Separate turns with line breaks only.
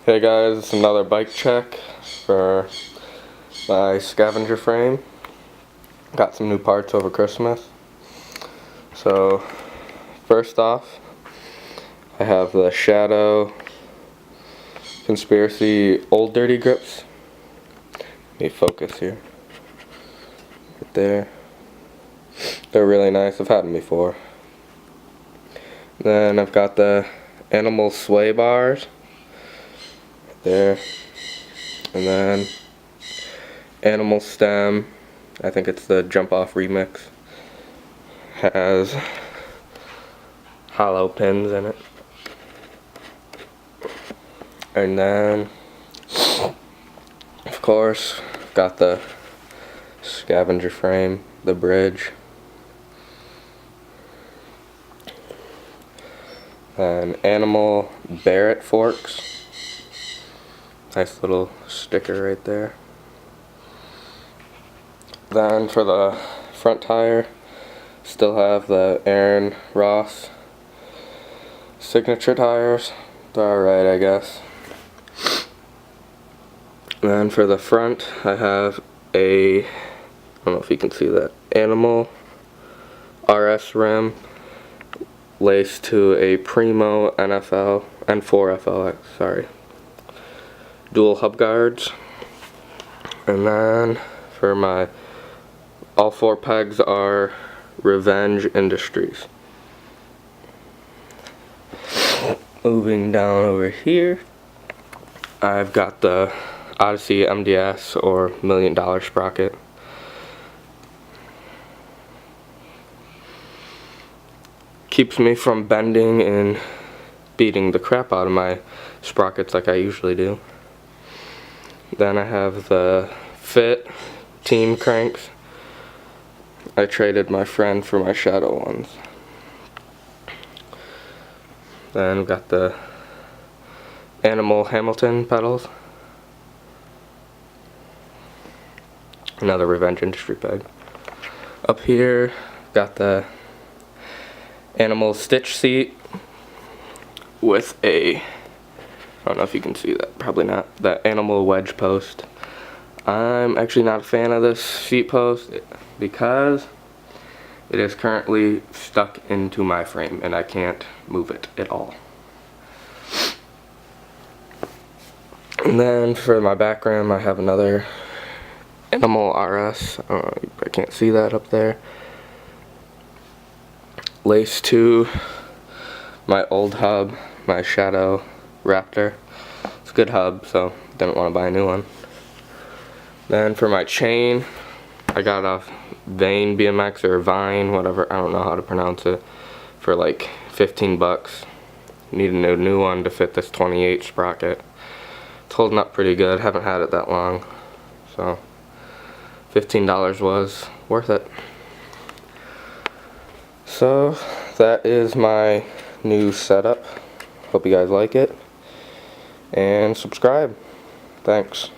Hey guys, it's another bike check for my Skavenger frame. Got some new parts over Christmas. So first off, I have the Shadow Conspiracy Old Dirty Grips. Let me focus here. Right there. They're really nice. I've had them before. Then I've got the Animal Sway bars. There, and then Animal Stem, I think it's the Jump Off remix, has hollow pins in it. And then of course got the Skavenger frame, the bridge, and Animal Barrett forks. Nice little sticker right there. Then for the front tire, still have the Aaron Ross signature tires. They're alright, I guess. Then for the front, I have I don't know if you can see that, Animal RS rim laced to a Primo NFL N4 FLX, sorry. Dual hub guards. And then for my all four pegs are Revenge Industries. Moving down over here, I've got the Odyssey MDS or $1 Million sprocket. Keeps me from bending and beating the crap out of my sprockets like I usually do. Then I have the Fit Team cranks. I traded my friend for my Shadow ones. Then we've got the Animal Hamilton pedals. Another Revenge Industry peg. Up here, got the Animal Stitch seat with a, I don't know if you can see that, probably not, that Animal wedge post. I'm actually not a fan of this seat post because it is currently stuck into my frame and I can't move it at all. And then for my back rim, I have another Animal RS. I can't see that up there. Laced to my old hub, my Shadow Raptor. It's a good hub, so didn't want to buy a new one. Then for my chain, I got a Vane BMX or Vine, whatever, I don't know how to pronounce it, for like 15 bucks. Needed a new one to fit this 28 sprocket. It's holding up pretty good, haven't had it that long, so $15 was worth it. So that is my new setup. Hope you guys like it, and subscribe. Thanks.